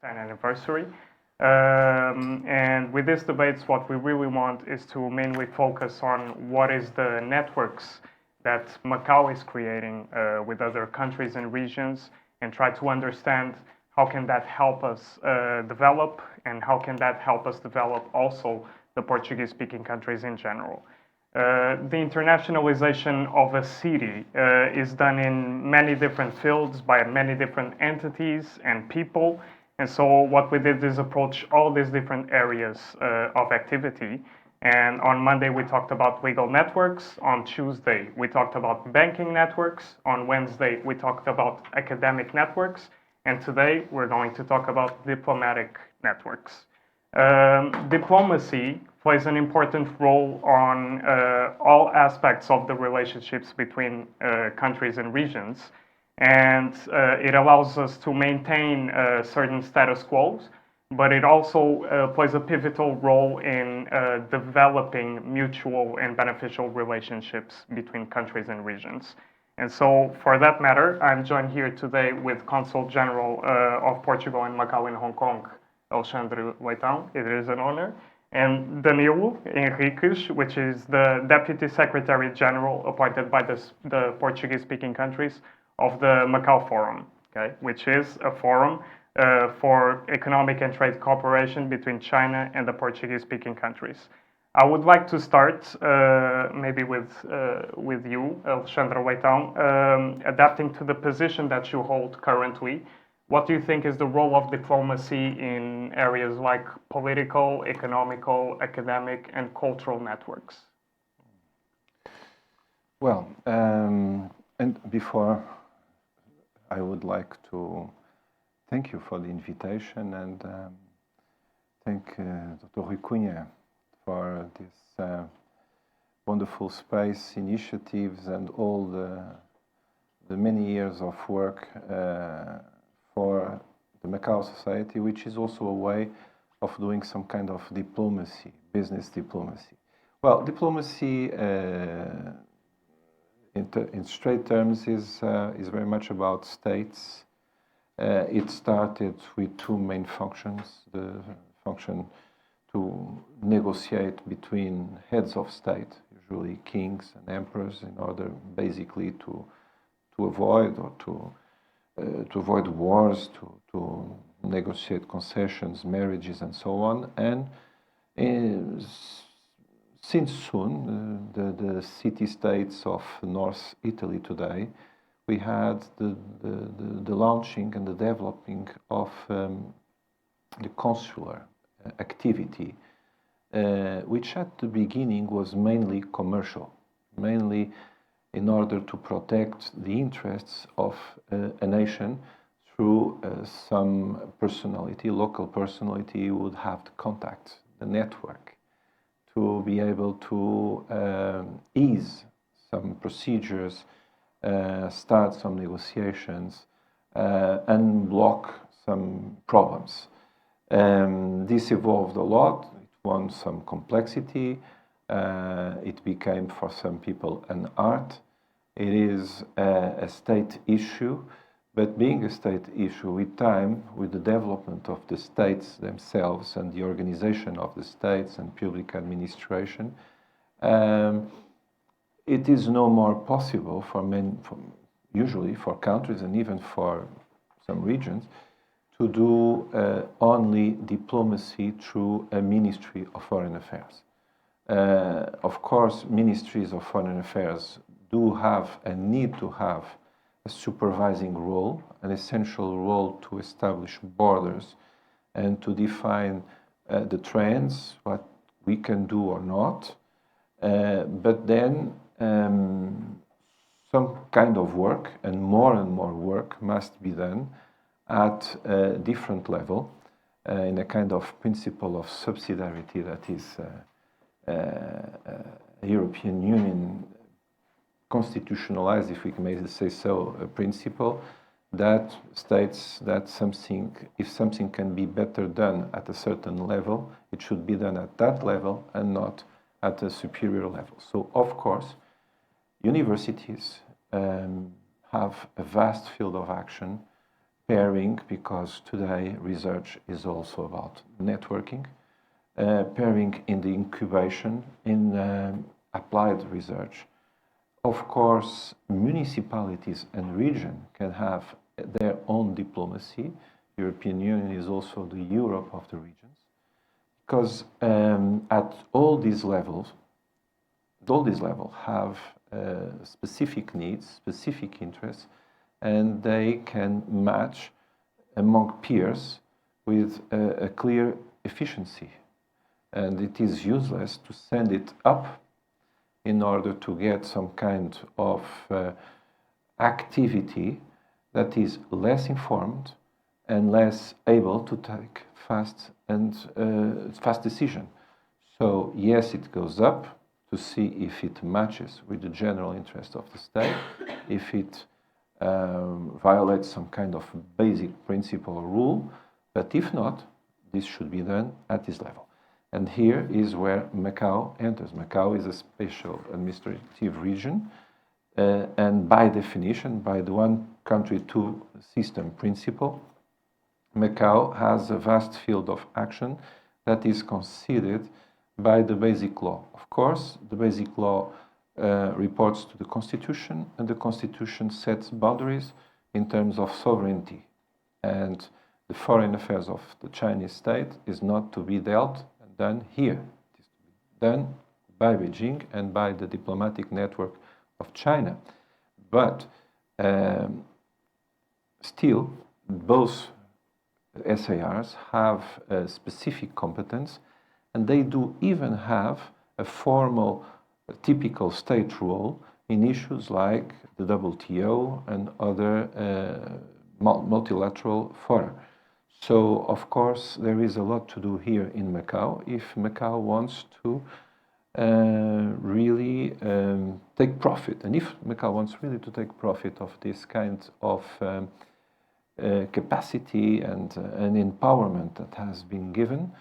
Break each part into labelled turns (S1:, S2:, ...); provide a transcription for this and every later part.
S1: 10th anniversary. And with these debates, what we really want is to mainly focus on what is the networks that Macau is creating with other countries and regions, and try to understand how can that help us develop, and how can that help us develop also the Portuguese-speaking countries in general. The internationalization of a city is done in many different fields by many different entities and people. And so what we did is approach all these different areas of activity. And on Monday, we talked about legal networks. On Tuesday, we talked about banking networks. On Wednesday, we talked about academic networks. And today, we're going to talk about diplomatic networks. Diplomacy plays an important role on all aspects of the relationships between countries and regions. And it allows us to maintain certain status quos, but it also plays a pivotal role in developing mutual and beneficial relationships between countries and regions. And so, for that matter, I'm joined here today with Consul General of Portugal and Macau in Hong Kong, Alexandre Leitão. It is an honor. And Danilo Henriques, which is the Deputy Secretary General appointed by the Portuguese-speaking countries of the Macau Forum, okay, which is a forum for economic and trade cooperation between China and the Portuguese-speaking countries. I would like to start maybe with you, Alexandre Leitão, adapting to the position that you hold currently. What do you think is the role of diplomacy in areas like political, economical, academic, and cultural networks?
S2: Well, and before, I would like to thank you for the invitation and thank Dr. Rui Cunha for this wonderful space initiatives and all the many years of work for the Macau society, which is also a way of doing some kind of diplomacy, business diplomacy. Well, diplomacy in straight terms is very much about states. It started with two main functions: the function to negotiate between heads of state, usually kings and emperors, in order basically to avoid or to avoid wars, to negotiate concessions, marriages, and so on. And since soon, the city-states of North Italy today, we had the launching and the developing of the consular activity, which at the beginning was mainly commercial, mainly in order to protect the interests of a nation through some personality, local personality would have the contact, the network, to be able to ease some procedures, start some negotiations, and block some problems. This evolved a lot. It won some complexity. It became, for some people, an art. It is a state issue, but being a state issue with time, with the development of the states themselves and the organization of the states and public administration, it is no more possible usually for countries and even for some regions, to do only diplomacy through a Ministry of Foreign Affairs. Of course, ministries of foreign affairs do have and need to have a supervising role, an essential role to establish borders and to define the trends, what we can do or not. But then some kind of work and more work must be done at a different level in a kind of principle of subsidiarity that is European Union constitutionalized, if we may say so, a principle that states that if something can be better done at a certain level, it should be done at that level and not at a superior level. So, of course, universities have a vast field of action. pairing, because today research is also about networking, pairing in the incubation, in applied research. Of course, municipalities and region can have their own diplomacy. European Union is also the Europe of the regions, because at all these levels have specific needs, specific interests, and they can match among peers with a clear efficiency. And it is useless to send it up in order to get some kind of activity that is less informed and less able to take fast decision. So yes, it goes up to see if it matches with the general interest of the state, if it violates some kind of basic principle or rule, but if not, this should be done at this level. And here is where Macau enters. Macau is a special administrative region, and by definition, by the one country, two system principle, Macau has a vast field of action that is considered by the basic law. Of course, the basic law reports to the Constitution, and the Constitution sets boundaries in terms of sovereignty. And the foreign affairs of the Chinese state is not to be dealt and done here. It is to be done by Beijing and by the diplomatic network of China. But still, both SARs have a specific competence, and they do even have a formal, typical state role in issues like the WTO and other multilateral fora. So, of course, there is a lot to do here in Macau if Macau wants to really take profit. And if Macau wants really to take profit of this kind of capacity and empowerment that has been given,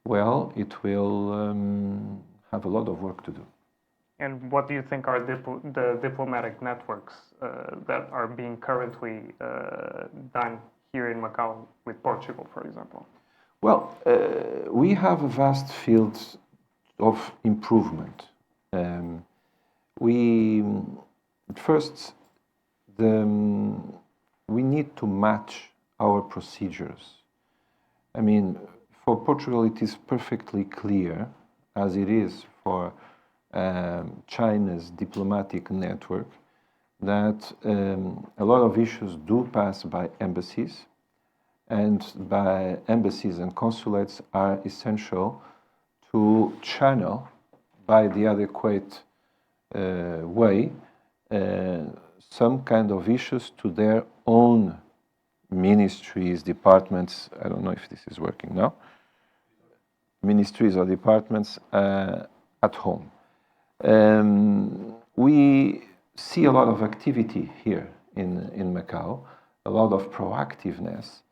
S2: well, it will have a lot of work to do.
S1: And what do you think are the diplomatic networks that are being currently done here in Macau with Portugal, for example?
S2: Well, we have a vast field of improvement. First, we need to match our procedures. I mean, for Portugal, it is perfectly clear, as it is for China's diplomatic network, that a lot of issues do pass by embassies, and by embassies and consulates are essential to channel by the adequate way some kind of issues to their own ministries, departments. I don't know if this is working now. Ministries or departments at home. We see a lot of activity here in Macau, a lot of proactiveness,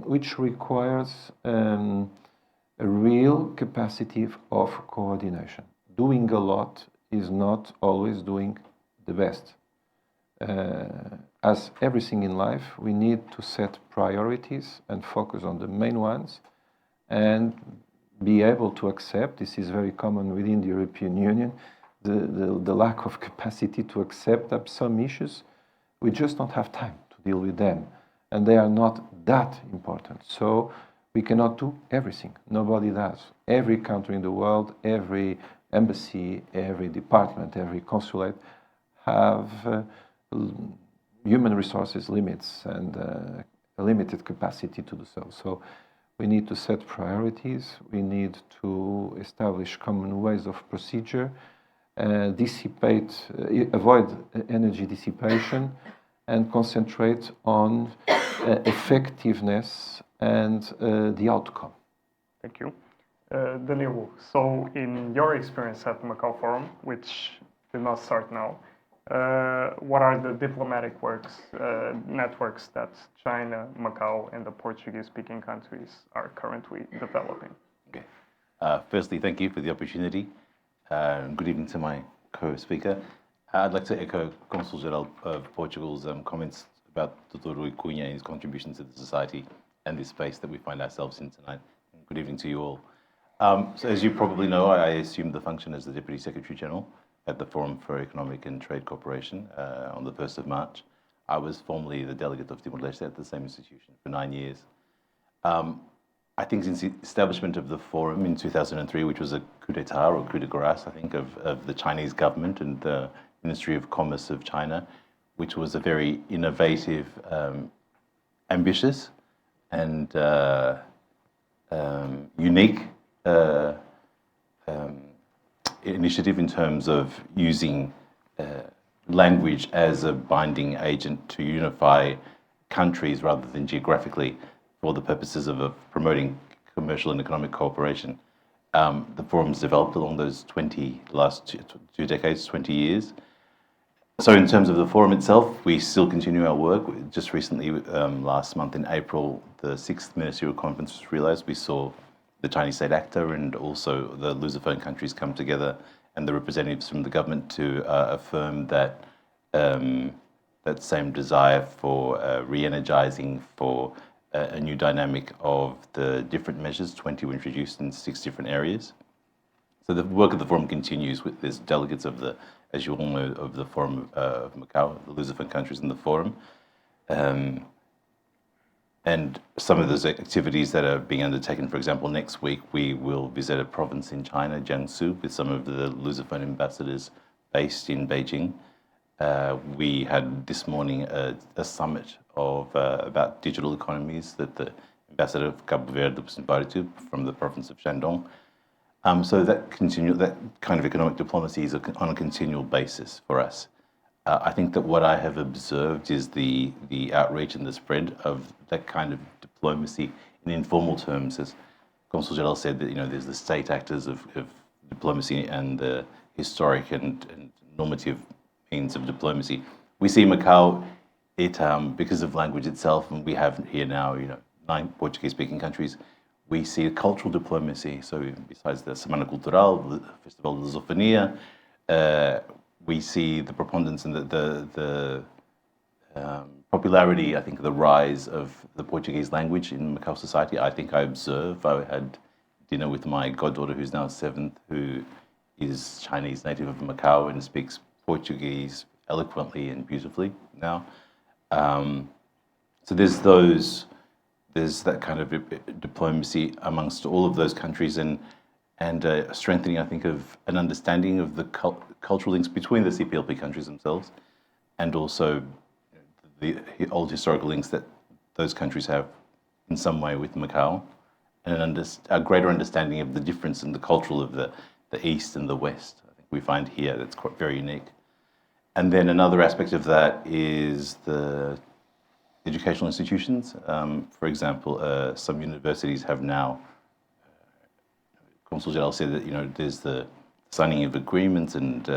S2: which requires a real capacity of coordination. Doing a lot is not always doing the best. As everything in life, we need to set priorities and focus on the main ones, and be able to accept, this is very common within the European Union, the lack of capacity to accept that some issues, we just don't have time to deal with them, and they are not that important. So we cannot do everything. Nobody does. Every country in the world, every embassy, every department, every consulate have human resources limits and a limited capacity to do so. So we need to set priorities, we need to establish common ways of procedure, avoid energy dissipation, and concentrate on effectiveness and the outcome.
S1: Thank you. Danilo, so in your experience at the Macau Forum, which did not start now, what are the diplomatic networks that China, Macau, and the Portuguese-speaking countries are currently developing?
S3: Okay. Firstly, thank you for the opportunity. Good evening to my co-speaker. I'd like to echo Consul General of Portugal's comments about Dr. Rui Cunha and his contribution to the society and this space that we find ourselves in tonight. Good evening to you all. So as you probably know, I assumed the function as the Deputy Secretary General at the Forum for Economic and Trade Cooperation on the 1st of March. I was formerly the delegate of Timor-Leste at the same institution for 9 years. I think since the establishment of the forum in 2003, which was a coup d'etat or coup de grace, I think, of the Chinese government and the Ministry of Commerce of China, which was a very innovative, ambitious, and unique initiative in terms of using language as a binding agent to unify countries rather than geographically for the purposes of promoting commercial and economic cooperation. The forum's developed along those last two decades, 20 years. So in terms of the forum itself, we still continue our work. Just recently, last month in April, the 6th Ministerial Conference was realized. We saw the Chinese state actor and also the Lusophone countries come together and the representatives from the government to affirm that that same desire for re-energizing, for a new dynamic of the different measures. 20 were introduced in 6 different areas. So the work of the forum continues with these delegates of the, as you all know, of the Forum of Macau, the Lusophone countries in the forum. And some of those activities that are being undertaken, for example, next week we will visit a province in China, Jiangsu, with some of the Lusophone ambassadors based in Beijing. We had this morning a summit of about digital economies that the ambassador of Cabo Verde was invited to from the province of Shandong. So that kind of economic diplomacy is on a continual basis for us. I think that what I have observed is the outreach and the spread of that kind of diplomacy in informal terms. As Consul General said, that there's the state actors of diplomacy and the historic and normative means of diplomacy. We see Macau, because of language itself, and we have here now 9 Portuguese-speaking countries, we see a cultural diplomacy. So besides the Semana Cultural, the Festival de Lusofonia, we see the preponderance and the popularity, I think, the rise of the Portuguese language in Macau society. I think I had dinner with my goddaughter, who's now 7th, who is Chinese native of Macau and speaks Portuguese eloquently and beautifully now. So there's that kind of diplomacy amongst all of those countries and a strengthening, I think, of an understanding of the cultural links between the CPLP countries themselves and also the old historical links that those countries have in some way with Macau, and a greater understanding of the difference in the cultural of the East and the West. I think we find here that's quite very unique. And then another aspect of that is the educational institutions. For example, some universities have now, Consul General said that there's the signing of agreements and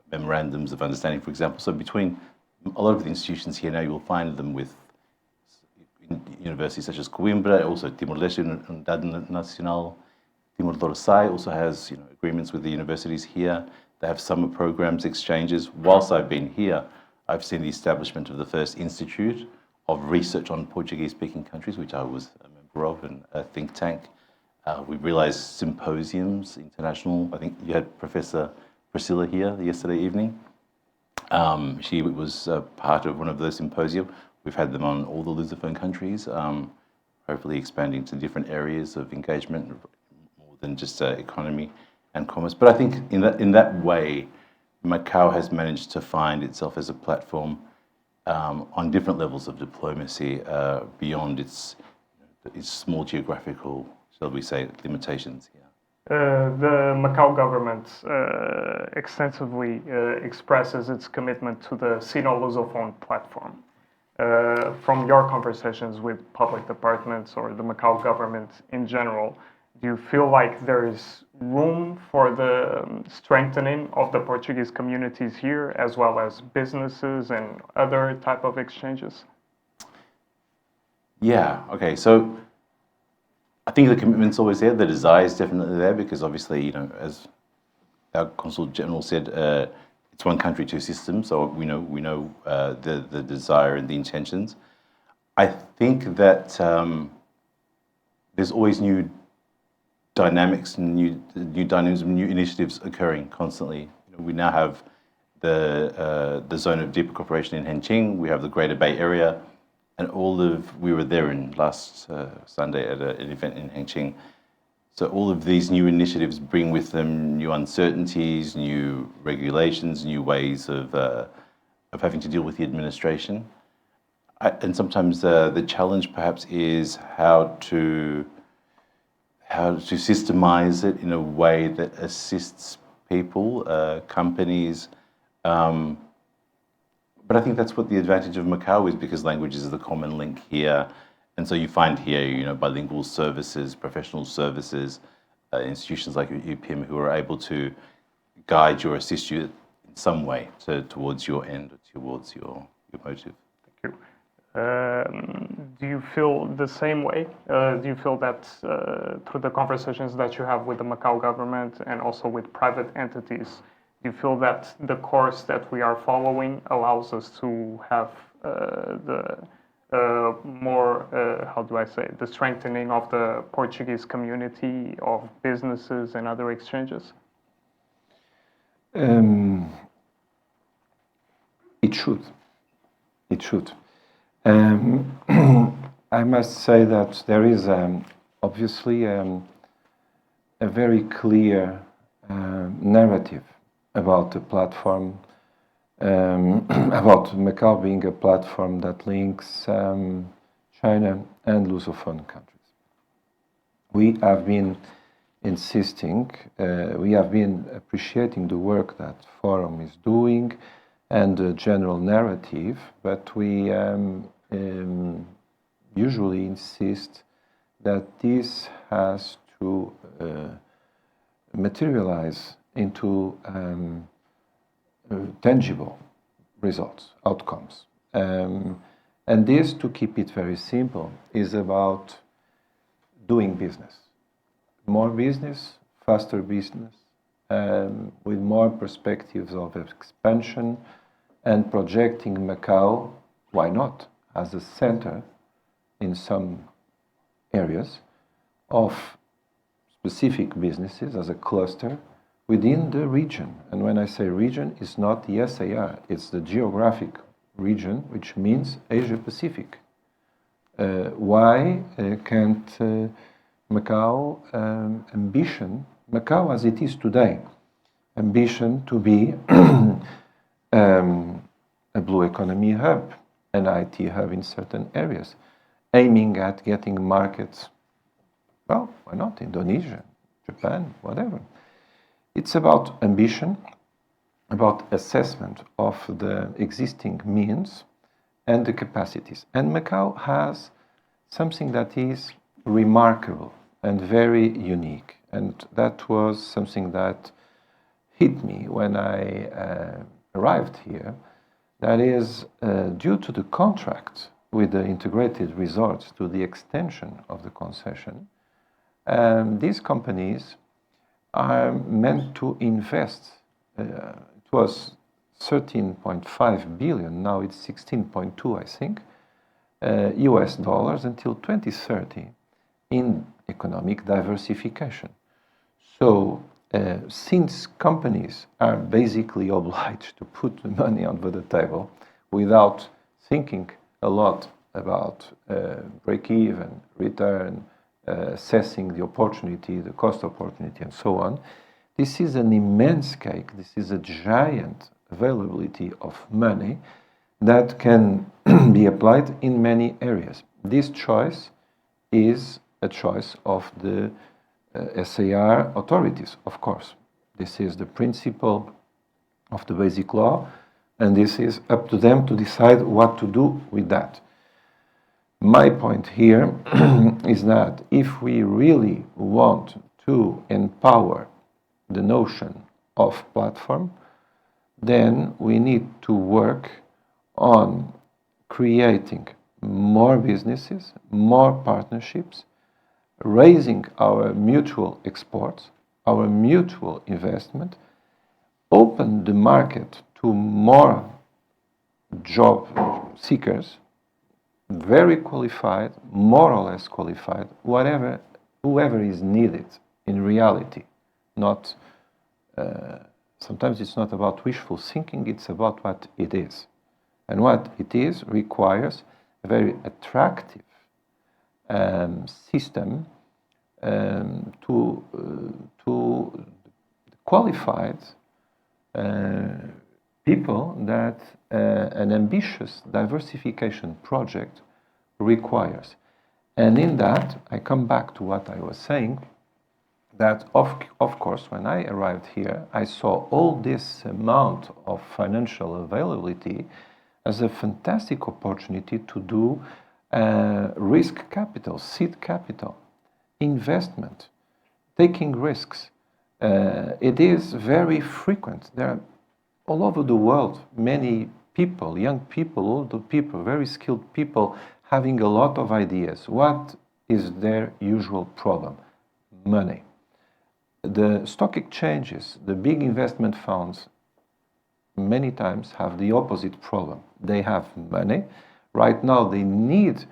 S3: memorandums of understanding, for example. So between a lot of the institutions here now, you will find them with universities such as Coimbra, also Timor-Leste Universidade Nacional, Timor-Dorsai also has agreements with the universities here. They have summer programs, exchanges. Whilst I've been here, I've seen the establishment of the first institute of research on Portuguese-speaking countries, which I was a member of, and a think tank. We realized symposiums, international. I think you had Professor Priscilla here yesterday evening. She was part of one of those symposia. We've had them on all the Lusophone countries, hopefully expanding to different areas of engagement, more than just economy and commerce. But I think in that way, Macau has managed to find itself as a platform on different levels of diplomacy beyond its small geographical, shall we say, limitations here.
S1: The Macau government extensively expresses its commitment to the Sino-Lusophone platform. From your conversations with public departments or the Macau government in general, do you feel like there is room for the strengthening of the Portuguese communities here, as well as businesses and other type of exchanges?
S3: Yeah, okay, so I think the commitment's always there, the desire is definitely there, because obviously, as our Consul General said, it's one country, two systems. So we know the desire and the intentions. I think that there's always new dynamics, new dynamism, new initiatives occurring constantly. We now have the zone of deeper cooperation in Hengqin. We have the Greater Bay Area, and we were there in last Sunday at an event in Hengqin. So all of these new initiatives bring with them new uncertainties, new regulations, new ways of having to deal with the administration. And sometimes the challenge perhaps is how to systemize it in a way that assists people, companies. But I think that's what the advantage of Macau is, because language is the common link here. And so you find here, bilingual services, professional services, institutions like UPIM who are able to guide you or assist you in some way towards your end, or towards your motive.
S1: Thank you. Do you feel the same way? Do you feel that through the conversations that you have with the Macau government and also with private entities, do you feel that the course that we are following allows us to have the strengthening of the Portuguese community, of businesses and other exchanges?
S2: It should. It should. I must say that there is obviously a very clear narrative about the platform, about Macau being a platform that links China and Lusophone countries. We have been insisting, we have been appreciating the work that Forum is doing and the general narrative, but we usually insist that this has to materialize into tangible results, outcomes. And this, to keep it very simple, is about doing business. More business, faster business, with more perspectives of expansion and projecting Macau, why not, as a center in some areas of specific businesses, as a cluster within the region. And when I say region, it's not the SAR, it's the geographic region, which means Asia Pacific. Why can't Macau ambition, Macau as it is today, ambition to be a blue economy hub, an IT hub in certain areas, aiming at getting markets, well, why not, Indonesia, Japan, whatever. It's about ambition, about assessment of the existing means and the capacities. And Macau has something that is remarkable and very unique. And that was something that hit me when I arrived here. That is due to the contract with the integrated resorts, to the extension of the concession. These companies are meant to invest. It was 13.5 billion, now it's 16.2, I think, US dollars until 2030 in economic diversification. So, since companies are basically obliged to put the money onto the table without thinking a lot about break-even, return, assessing the opportunity, the cost opportunity, and so on, this is an immense cake. This is a giant availability of money that can be applied in many areas. This choice is a choice of the SAR authorities, of course. This is the principle of the basic law, and this is up to them to decide what to do with that. My point here is that if we really want to empower the notion of platform, then we need to work on creating more businesses, more partnerships, raising our mutual exports, our mutual investment, open the market to more job seekers, very qualified, more or less qualified, whoever is needed in reality. Not sometimes it's not about wishful thinking, it's about what it is. And what it is requires a very attractive system to qualified people that an ambitious diversification project requires. And in that, I come back to what I was saying, that of course, when I arrived here, I saw all this amount of financial availability as a fantastic opportunity to do risk capital, seed capital, investment, taking risks. It is very frequent. There are all over the world many people, young people, older people, very skilled people having a lot of ideas. What is their usual problem? Money. The stock exchanges, the big investment funds, many times have the opposite problem. They have money. Right now they need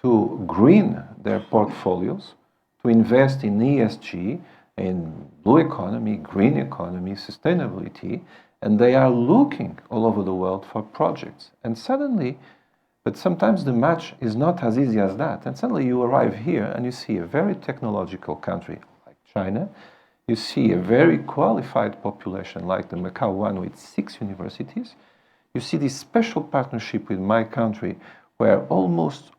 S2: to green their portfolios, to invest in ESG, in blue economy, green economy, sustainability, and they are looking all over the world for projects. And suddenly, but sometimes the match is not as easy as that. And suddenly you arrive here and you see a very technological country like China. You see a very qualified population like the Macau one with 6 universities. You see this special partnership with my country where almost,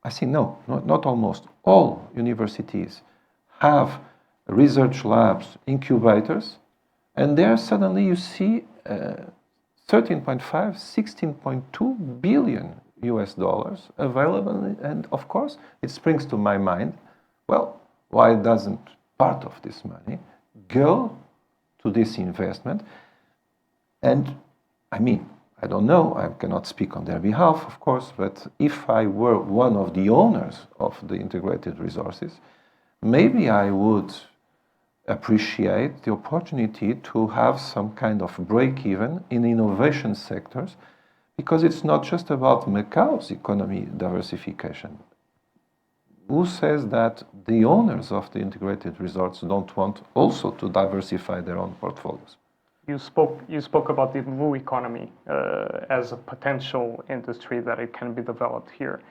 S2: not almost, all universities have research labs, incubators, and there suddenly you see 13.5, 16.2 billion US dollars available, and of course it springs to my mind, well, why doesn't part of this money go to this investment? And I mean, I don't know, I cannot speak on their behalf, of course, but if I were one of the owners of the integrated resources, maybe I would appreciate the opportunity to have some kind of break-even in innovation sectors, because it's not just about Macau's economy diversification. Who says that the owners of the integrated resorts don't want also to diversify their own portfolios?
S1: You spoke about the blue economy as a potential industry that it can be developed here.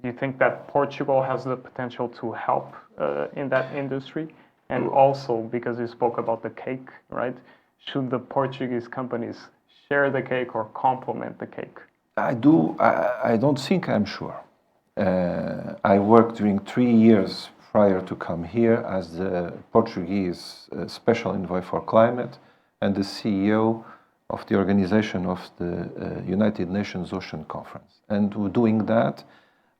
S1: Do you think that Portugal has the potential to help in that industry? And also, because you spoke about the cake, right? Should the Portuguese companies share the cake or complement the cake?
S2: I don't think I'm sure. I worked during 3 years prior to come here as the Portuguese Special Envoy for Climate and the CEO of the organization of the United Nations Ocean Conference. And doing that,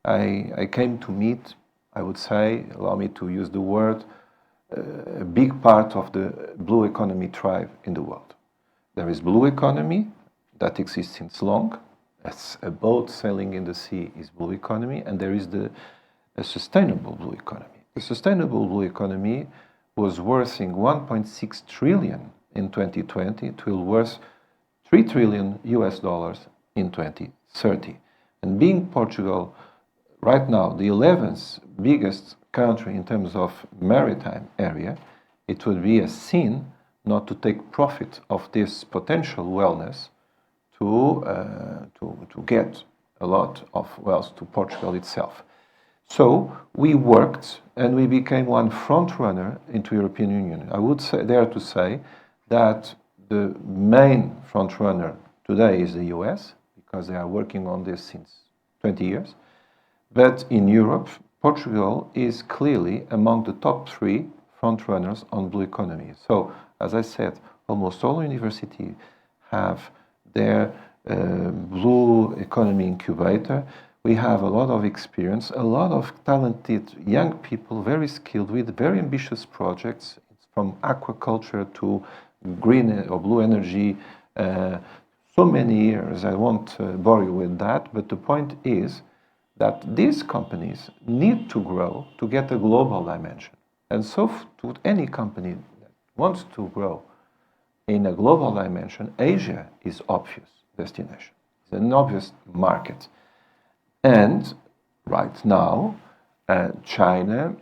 S2: I came to meet, I would say, allow me to use the word, a big part of the blue economy tribe in the world. There is blue economy that exists since long. As a boat sailing in the sea is blue economy, and there is a sustainable blue economy. The sustainable blue economy was worth 1.6 trillion in 2020. It will worth 3 trillion US dollars in 2030. And being Portugal right now the 11th biggest country in terms of maritime area, it would be a sin not to take profit of this potential wellness to get a lot of wealth to Portugal itself. So we worked and we became one front runner into European Union. I would dare to say that the main front runner today is the US, because they are working on this since 20 years. But in Europe, Portugal is clearly among the top 3 front runners on blue economy. So, as I said, almost all universities have their blue economy incubator. We have a lot of experience, a lot of talented young people, very skilled, with very ambitious projects, from aquaculture to green or blue energy. So many years, I won't bore you with that, but the point is that these companies need to grow to get a global dimension. And so to any company that wants to grow in a global dimension, Asia is obvious destination. It's an obvious market. And right now, China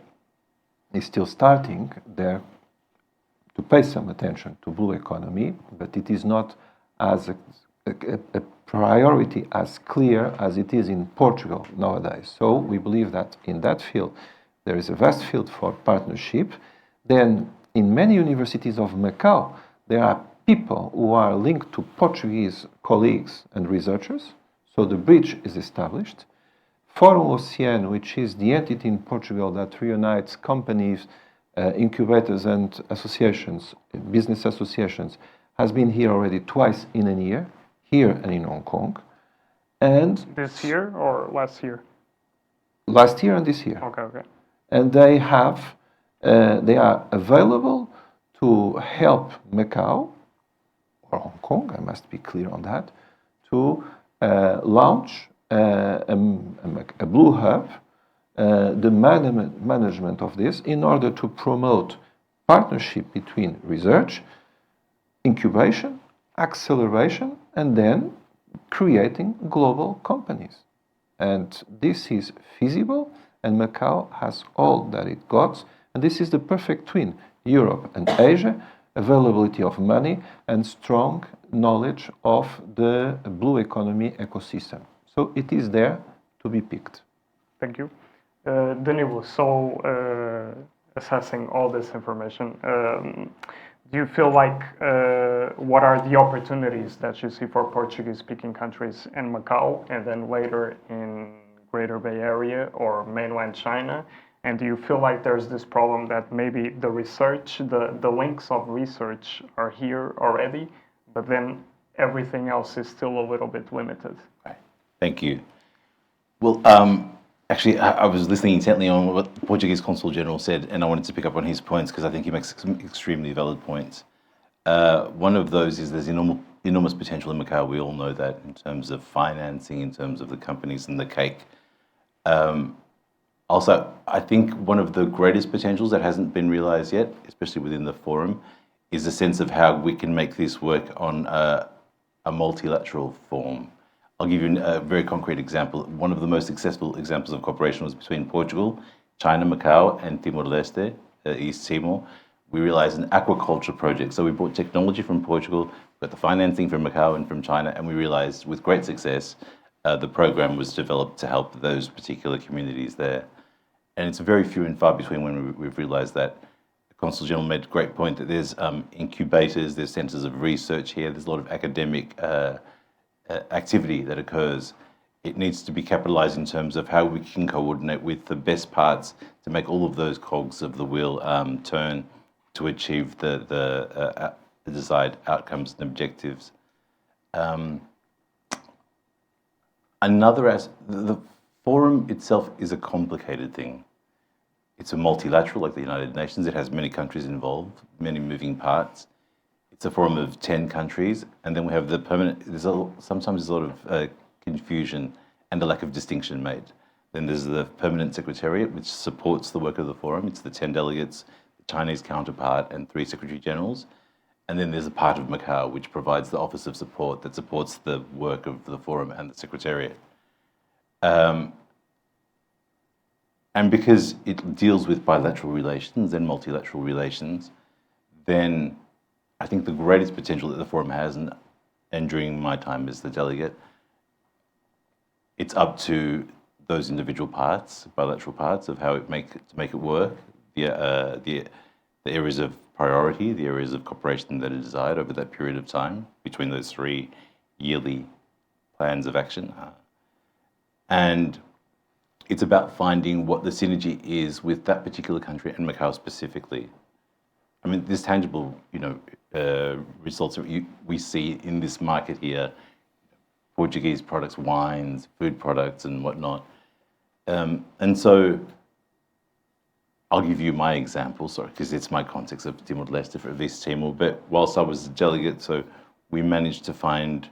S2: is still starting there to pay some attention to blue economy, but it is not as a priority as clear as it is in Portugal nowadays. So we believe that in that field, there is a vast field for partnership. Then in many universities of Macau, there are people who are linked to Portuguese colleagues and researchers. So the bridge is established. Forum Oceano, which is the entity in Portugal that reunites companies, incubators and associations, business associations, has been here already twice in a year, here and in Hong Kong. And
S1: This year or last year?
S2: last year and this year.
S1: Okay.
S2: And they are available to help Macau, or Hong Kong, I must be clear on that, to launch a Blue Hub, the management of this, in order to promote partnership between research, incubation, acceleration, and then creating global companies. And this is feasible, and Macau has all that it got, and this is the perfect twin, Europe and Asia, availability of money and strong knowledge of the blue economy ecosystem. So it is there to be picked.
S1: Thank you. Danilo, so assessing all this information, do you feel like what are the opportunities that you see for Portuguese-speaking countries in Macau and then later in Greater Bay Area or mainland China? And do you feel like there's this problem that maybe the research, the links of research are here already, but then everything else is still a little bit limited?
S3: Right. Thank you. Well, actually, I was listening intently on what the Portuguese Consul General said, and I wanted to pick up on his points because I think he makes some extremely valid points. One of those is there's enormous potential in Macau. We all know that in terms of financing, in terms of the companies and the cake. Also, I think one of the greatest potentials that hasn't been realized yet, especially within the forum, is a sense of how we can make this work on a multilateral form. I'll give you a very concrete example. One of the most successful examples of cooperation was between Portugal, China, Macau, and Timor-Leste, East Timor. We realized an aquaculture project. So we brought technology from Portugal, got the financing from Macau and from China, and we realized with great success, the program was developed to help those particular communities there. And it's very few and far between when we've realized that. The Consul General made a great point that there's incubators, there's centers of research here, there's a lot of academic activity that occurs. It needs to be capitalized in terms of how we can coordinate with the best parts to make all of those cogs of the wheel turn to achieve the desired outcomes and objectives. The forum itself is a complicated thing. It's a multilateral, like the United Nations. It has many countries involved, many moving parts. It's a forum of 10 countries, and then we have the permanent. Sometimes there's a lot of confusion and a lack of distinction made. Then there's the permanent secretariat, which supports the work of the forum. It's the 10 delegates, the Chinese counterpart, and 3 secretary generals. And then there's a part of Macau, which provides the Office of Support that supports the work of the forum and the secretariat. And because it deals with bilateral relations and multilateral relations, then I think the greatest potential that the forum has, and during my time as the delegate, it's up to those individual parts, bilateral parts, of how to make it work, the areas of priority, the areas of cooperation that are desired over that period of time between those 3 yearly plans of action. And it's about finding what the synergy is with that particular country and Macau specifically. I mean, there's tangible, results that we see in this market here, Portuguese products, wines, food products, and whatnot. And so I'll give you my example, sorry, because it's my context of Timor-Leste for East Timor. But whilst I was a delegate, so we managed to find,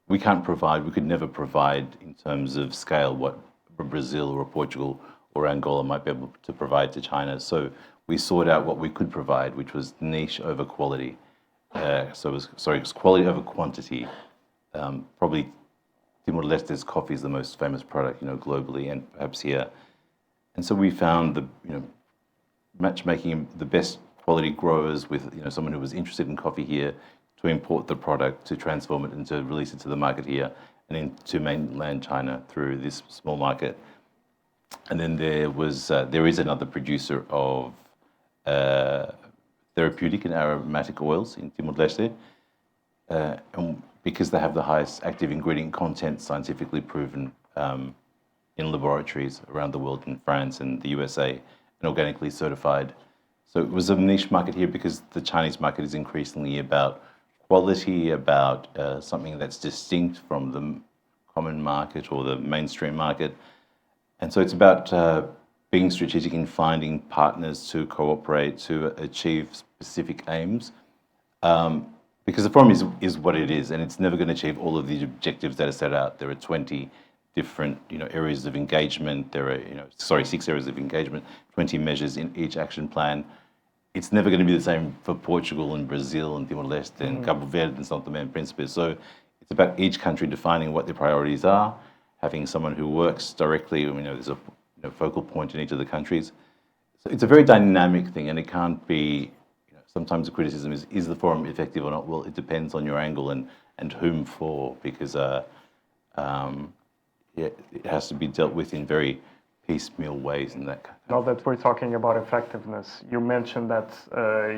S3: we could never provide in terms of scale what Brazil or Portugal or Angola might be able to provide to China. So we sought out what we could provide, which was niche over quality. it was quality over quantity. Probably Timor-Leste's coffee is the most famous product, globally and perhaps here. And so we found matchmaking the best quality growers with someone who was interested in coffee here to import the product, to transform it and to release it to the market here and into mainland China through this small market. And then there is another producer of therapeutic and aromatic oils in Timor-Leste, and because they have the highest active ingredient content scientifically proven in laboratories around the world, in France and the USA, and organically certified. So it was a niche market here because the Chinese market is increasingly about quality, about something that's distinct from the common market or the mainstream market. And so it's about being strategic in finding partners to cooperate to achieve specific aims. Because the forum is what it is, and it's never going to achieve all of the objectives that are set out. There are 20 different areas of engagement. There are 6 areas of engagement, 20 measures in each action plan. It's never going to be the same for Portugal and Brazil and Timor-Leste and Cabo Verde and São Tomé and Príncipe. So it's about each country defining what their priorities are, having someone who works directly. There's a focal point in each of the countries. So it's a very dynamic thing, and it can't be. Sometimes the criticism is the forum effective or not? Well, it depends on your angle and whom for, because it has to be dealt with in very piecemeal ways and that kind of.
S1: Now that we're talking about effectiveness, you mentioned that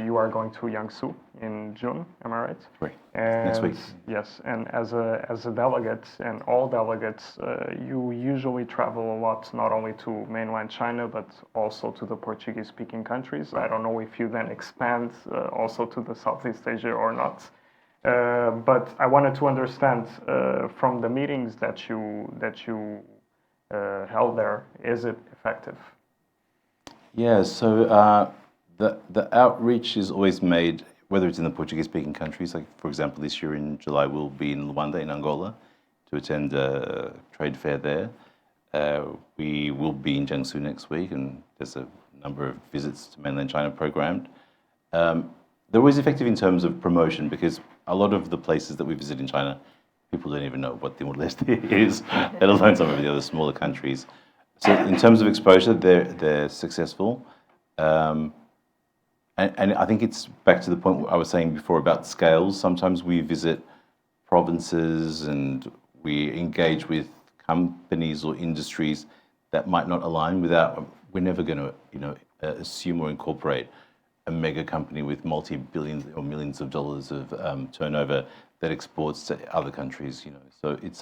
S1: you are going to Jiangsu in June, am I right?
S3: Right.
S1: And
S3: Next week.
S1: Yes, and as a delegate and all delegates, you usually travel a lot, not only to mainland China, but also to the Portuguese-speaking countries. I don't know if you then expand also to the Southeast Asia or not. But I wanted to understand from the meetings that you held there, is it effective?
S3: Yeah, so the outreach is always made, whether it's in the Portuguese-speaking countries, like for example this year in July we'll be in Luanda in Angola to attend a trade fair there. We will be in Jiangsu next week, and there's a number of visits to mainland China programmed. They're always effective in terms of promotion, because a lot of the places that we visit in China, people don't even know what Timor-Leste is, let alone some of the other smaller countries. So in terms of exposure, they're successful. And I think it's back to the point I was saying before about scales. Sometimes we visit provinces and we engage with companies or industries that might not align we're never going to assume or incorporate a mega company with multi-billions or millions of dollars of turnover that exports to other countries. So it's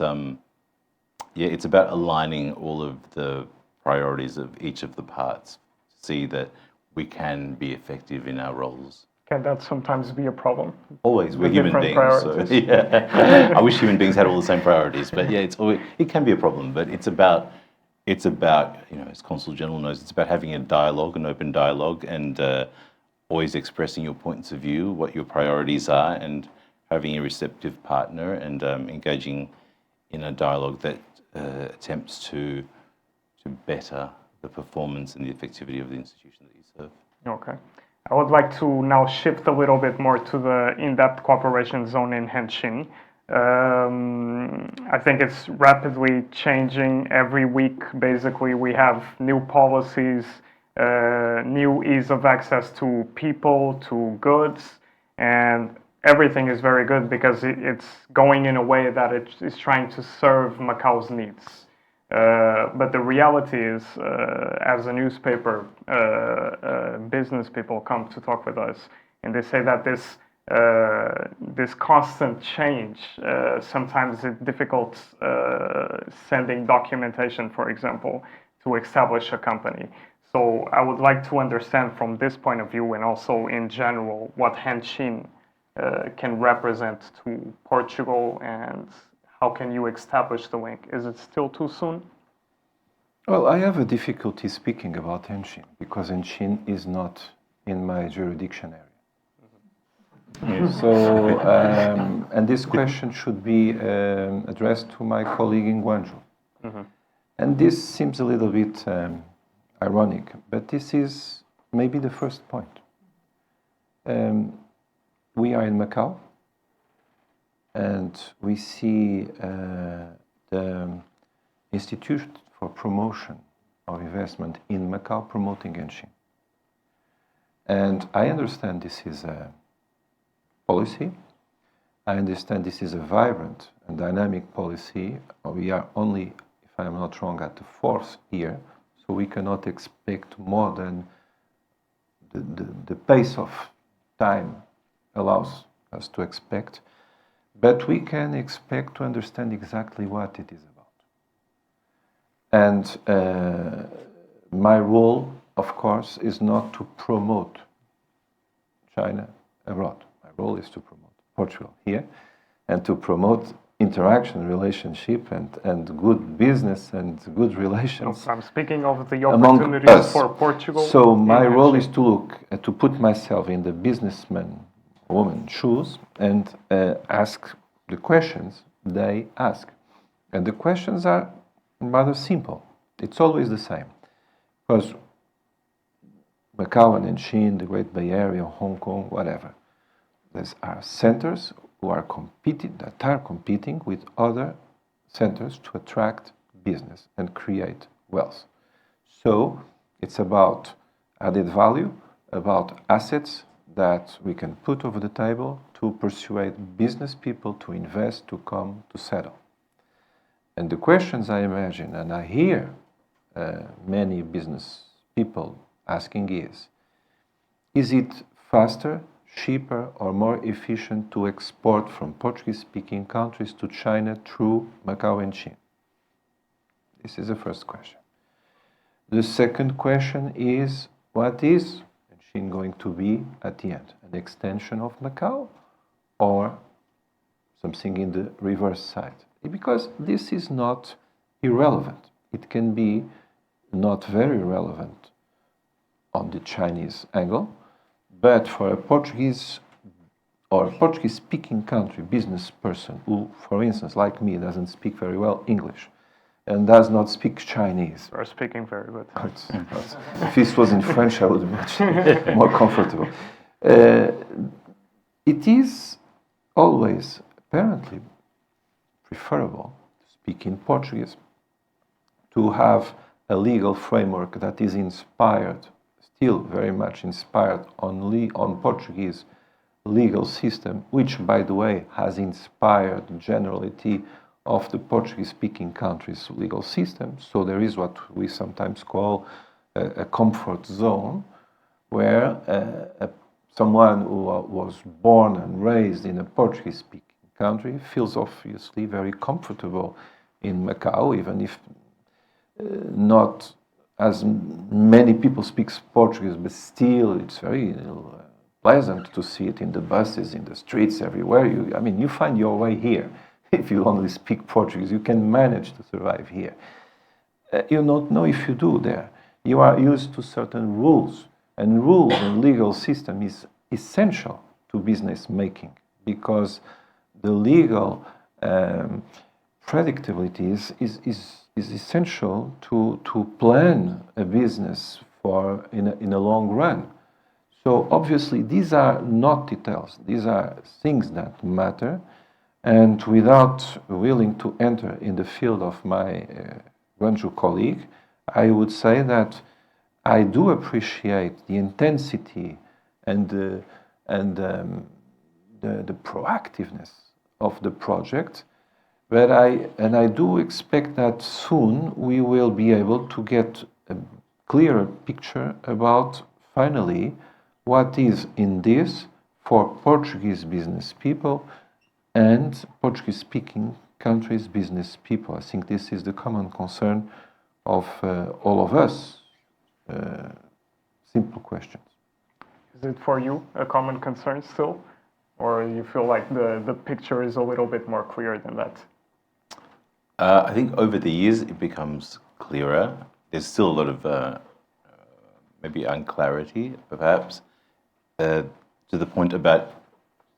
S3: about aligning all of the priorities of each of the parts to see that we can be effective in our roles.
S1: Can that sometimes be a problem?
S3: Always, we're human beings.
S1: Priorities.
S3: So, yeah. I wish human beings had all the same priorities, but yeah, it can be a problem. But it's about as Consul General knows, it's about having an open dialogue, and always expressing your points of view, what your priorities are, and having a receptive partner, and engaging in a dialogue that attempts to better the performance and the effectivity of the institution that you serve.
S1: Okay. I would like to now shift a little bit more to the in-depth cooperation zone in Henshin. I think it's rapidly changing every week. Basically, we have new policies, new ease of access to people, to goods, and everything is very good because it's going in a way that it is trying to serve Macau's needs. But the reality is, as a newspaper, business people come to talk with us, and they say that this constant change, sometimes it's difficult sending documentation, for example, to establish a company. So I would like to understand from this point of view, and also in general, what Henshin can represent to Portugal, and how can you establish the link? Is it still too soon?
S2: Well, I have a difficulty speaking about Henshin because Henshin is not in my jurisdiction area. So, and this question should be addressed to my colleague in Guangzhou. And this seems a little bit ironic, but this is maybe the first point. we are in Macau, and we see the Institute for Promotion of Investment in Macau promoting Genshin. And I understand this is a policy. I understand this is a vibrant and dynamic policy. We are only, if I'm not wrong, at the 4th year, so we cannot expect more than the pace of time allows us to expect. But we can expect to understand exactly what it is about. And my role, of course, is not to promote China abroad. My role is to promote Portugal here and to promote interaction, relationship, and good business and good relations.
S1: I'm speaking of the
S2: among
S1: opportunities
S2: us.
S1: for Portugal.
S2: So my
S1: in
S2: role
S1: Genshin.
S2: is to look, to put myself in the businessman, woman shoes and ask the questions they ask. And the questions are rather simple. It's always the same. Because Macau and Genshin, the Great Bay Area, Hong Kong, whatever, there are centers who are competing with other centers to attract business and create wealth. So it's about added value, about assets that we can put over the table to persuade business people to invest, to come, to settle. And the questions I imagine, and I hear many business people asking is it faster, cheaper, or more efficient to export from Portuguese-speaking countries to China through Macau and Genshin? This is the first question. The second question is, what is Genshin going to be at the end? An extension of Macau or something in the reverse side? Because this is not irrelevant. It can be not very relevant on the Chinese angle, but for a Portuguese or a Portuguese-speaking country business person who, for instance, like me, doesn't speak very well English and does not speak Chinese.
S1: You are speaking very good.
S2: If this was in French, I would be much more comfortable. It is always apparently preferable to speak in Portuguese, to have a legal framework that is inspired, still very much inspired on Portuguese legal system, which, by the way, has inspired the generality of the Portuguese-speaking countries' legal system. So there is what we sometimes call a comfort zone, where someone who was born and raised in a Portuguese-speaking country feels obviously very comfortable in Macau, even if not as many people speak Portuguese, but still it's very pleasant to see it in the buses, in the streets, everywhere. You find your way here. If you only speak Portuguese, you can manage to survive here. You don't know if you do there. You are used to certain rules, and rules and legal system is essential to business making, because the legal predictability is essential to plan a business for in a long run. So obviously these are not details, these are things that matter, and without willing to enter in the field of my Guangzhou colleague, I would say that I do appreciate the intensity and the proactiveness of the project, but I do expect that soon we will be able to get a clearer picture about finally what is in this for Portuguese business people and Portuguese-speaking countries' business people. I think this is the common concern of all of us. Simple questions.
S1: Is it for you a common concern still? Or you feel like the picture is a little bit more clear than that?
S3: I think over the years it becomes clearer. There's still a lot of maybe unclarity, perhaps, to the point about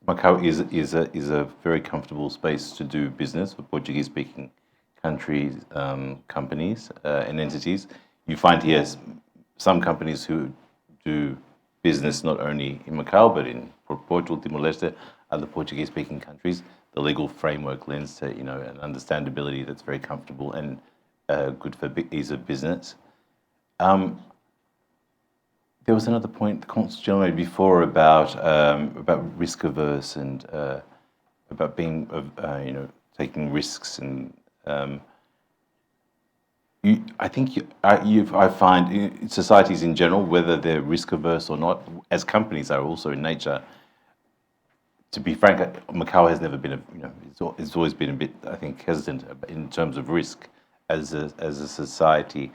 S3: Macau is a very comfortable space to do business for Portuguese-speaking countries, companies, and entities. You find here some companies who do business not only in Macau but in for Portugal, Timor-Leste, other Portuguese-speaking countries. The legal framework lends to an understandability that's very comfortable and good for ease of business. There was another point the Consul General made before about risk averse and about being taking risks and. I find in societies in general, whether they're risk averse or not, as companies are also in nature. To be frank, Macau has never been it's always been a bit, I think, hesitant in terms of risk as a society.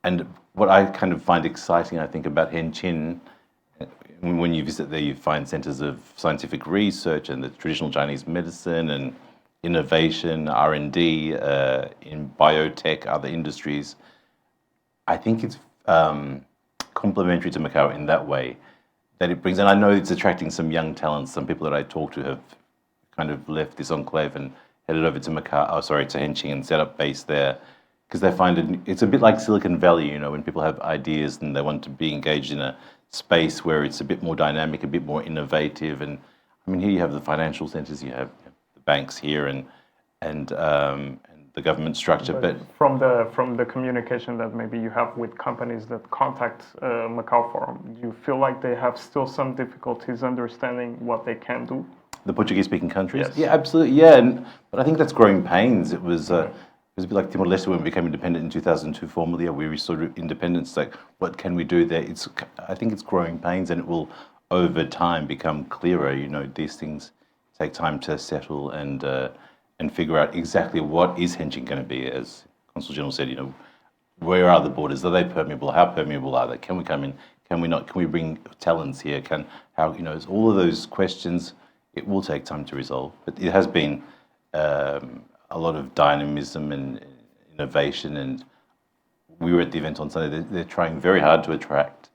S3: And what I kind of find exciting, I think, about Hengqin, when you visit there, you find centers of scientific research and the traditional Chinese medicine and innovation, R&D, in biotech, other industries. I think it's complementary to Macau in that way that it brings, and I know it's attracting some young talents. Some people that I talk to have kind of left this enclave and headed over to to Hengqin and set up base there because they find it's a bit like Silicon Valley, when people have ideas and they want to be engaged in a space where it's a bit more dynamic, a bit more innovative. And I mean, here you have the financial centers, you have banks here and the government structure, but
S1: from the communication that maybe you have with companies that contact Macau Forum, do you feel like they have still some difficulties understanding what they can do?
S3: The Portuguese-speaking countries,
S1: yes.
S3: Yeah, absolutely, yeah, but I think that's growing pains. It was a bit like Timor-Leste when we became independent in 2002. Formally, we restored independence. Like, what can we do there? I think it's growing pains, and it will over time become clearer. These things take time to settle and figure out exactly what is Hengqin going to be. As Consul General said, where are the borders? Are they permeable? How permeable are they? Can we come in? Can we not? Can we bring talents here? All of those questions, it will take time to resolve. But it has been a lot of dynamism and innovation. And we were at the event on Sunday. They're trying very hard to attract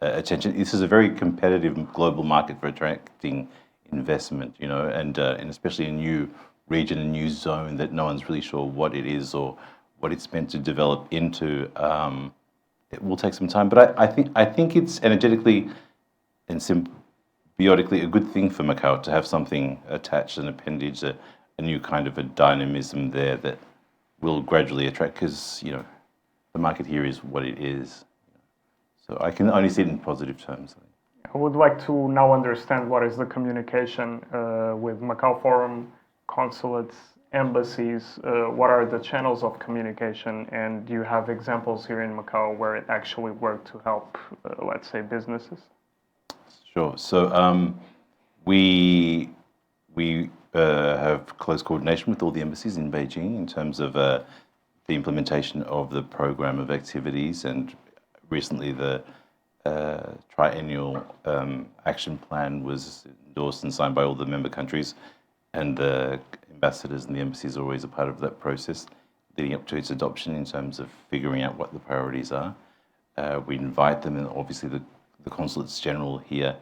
S3: attention. This is a very competitive global market for attracting investment, and especially a new region, a new zone that no one's really sure what it is or what it's meant to develop into. It will take some time, but I think it's energetically and symbiotically a good thing for Macau to have something attached, an appendage, a new kind of a dynamism there that will gradually attract, because the market here is what it is. So I can only see it in positive terms.
S1: I would like to now understand what is the communication with Macau Forum, consulates, embassies. What are the channels of communication, and do you have examples here in Macau where it actually worked to help, let's say, businesses?
S3: Sure. So we have close coordination with all the embassies in Beijing in terms of the implementation of the program of activities, and recently the triennial action plan was endorsed and signed by all the member countries, and the ambassadors and the embassies are always a part of that process leading up to its adoption in terms of figuring out what the priorities are. We invite them, and obviously the consulates general here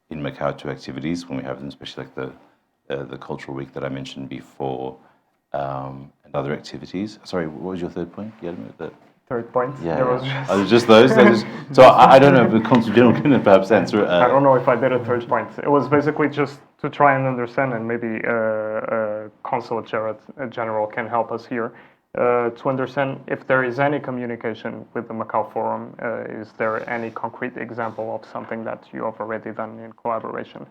S3: in Macau, to activities when we have them, especially like the Cultural Week that I mentioned before, and other activities. Sorry, what was your third point? The
S1: third point?
S3: Yeah,
S1: there was
S3: just those. So I don't know if the Consul General can perhaps answer it.
S1: I don't know if I did a third point. It was basically just to try and understand, and maybe Consulate General can help us here, to understand if there is any communication with the Macau Forum. Is there any concrete example of something that you have already done in collaboration?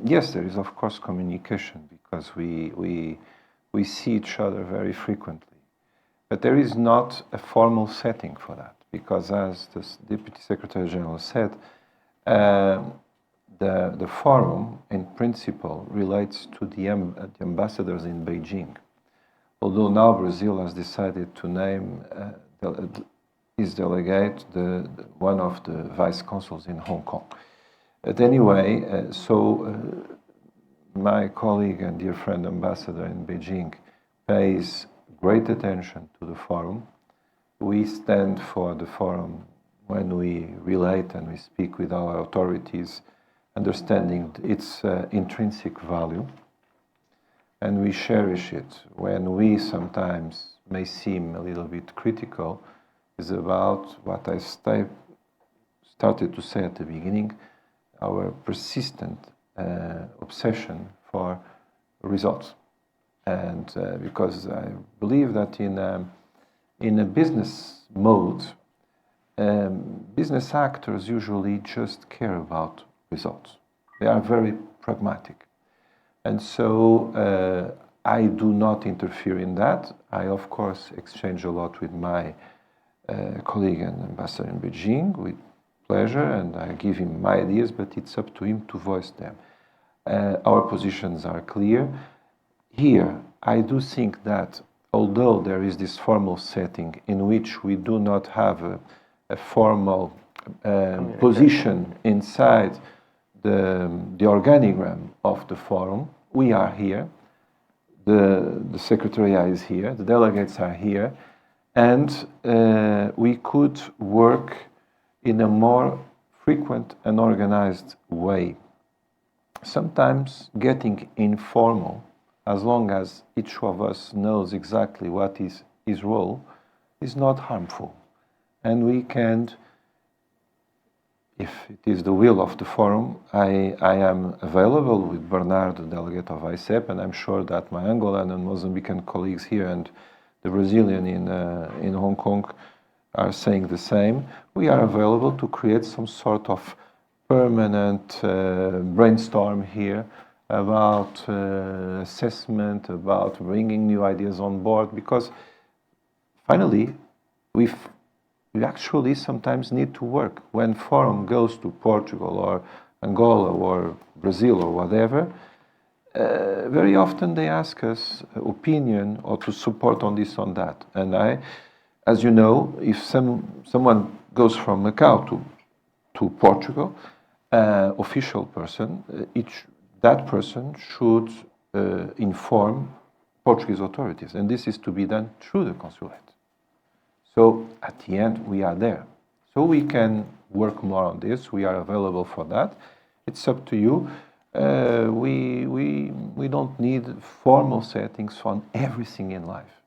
S2: Yes, there is of course communication, because we see each other very frequently. But there is not a formal setting for that, because as the Deputy Secretary General said, the forum in principle relates to the ambassadors in Beijing. Although now Brazil has decided to name his delegate one of the vice consuls in Hong Kong. But anyway, my colleague and dear friend ambassador in Beijing pays great attention to the forum. We stand for the forum when we relate and we speak with our authorities, understanding its intrinsic value, and we cherish it. When we sometimes may seem a little bit critical, is about what I started to say at the beginning, our persistent obsession for results. And because I believe that in a business mode, business actors usually just care about results. They are very pragmatic. And so I do not interfere in that. I, of course, exchange a lot with my colleague and ambassador in Beijing with pleasure, and I give him my ideas, but it's up to him to voice them. Our positions are clear. Here, I do think that although there is this formal setting in which we do not have a formal position inside the organigram of the forum, we are here, the Secretariat is here, the delegates are here, and we could work in a more frequent and organized way. Sometimes getting informal, as long as each of us knows exactly what is his role, is not harmful. And we can, if it is the will of the forum, I am available with Bernardo, the delegate of ICEP, and I'm sure that my Angolan and Mozambican colleagues here and the Brazilian in Hong Kong are saying the same. We are available to create some sort of permanent brainstorm here about assessment, about bringing new ideas on board, because finally, we actually sometimes need to work. When forum goes to Portugal or Angola or Brazil or whatever, very often they ask us opinion or to support on this, on that. And I, as you know, if someone goes from Macau to Portugal, official person, that person should inform Portuguese authorities, and this is to be done through the consulate. So at the end, we are there. So we can work more on this. We are available for that. It's up to you. We don't need formal settings on everything in life,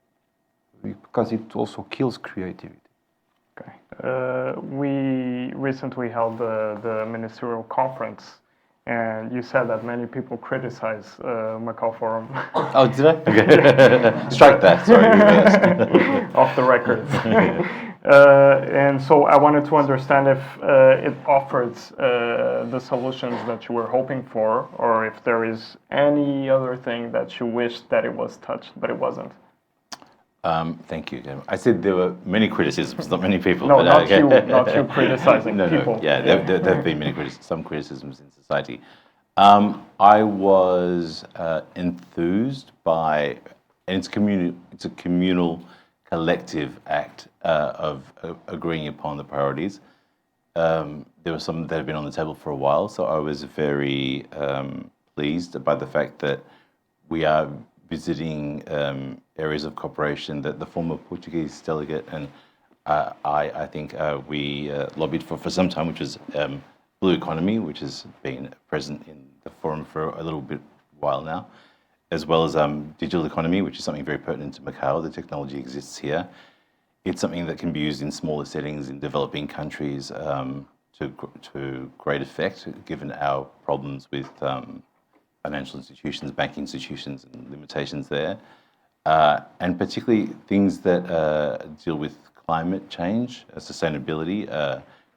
S2: because it also kills creativity.
S1: Okay. We recently held the ministerial conference, and you said that many people criticize Macau Forum.
S3: Oh, did I? Okay. Strike that. Sorry.
S1: Off the record. And so I wanted to understand if it offers the solutions that you were hoping for, or if there is any other thing that you wished that it was touched, but it wasn't.
S3: Thank you. I said there were many criticisms, not many people.
S1: No,
S3: but,
S1: not you criticizing people.
S3: No. Yeah, there have been some criticisms in society. I was enthused by, and it's a communal, collective act of agreeing upon the priorities. There were some that have been on the table for a while, so I was very pleased by the fact that we are visiting areas of cooperation that the former Portuguese delegate and I think we lobbied for some time, which is blue economy, which has been present in the forum for a little bit while now, as well as digital economy, which is something very pertinent to Macau. The technology exists here. It's something that can be used in smaller settings in developing countries to great effect, given our problems with financial institutions, banking institutions, and limitations there. And particularly things that deal with climate change, sustainability.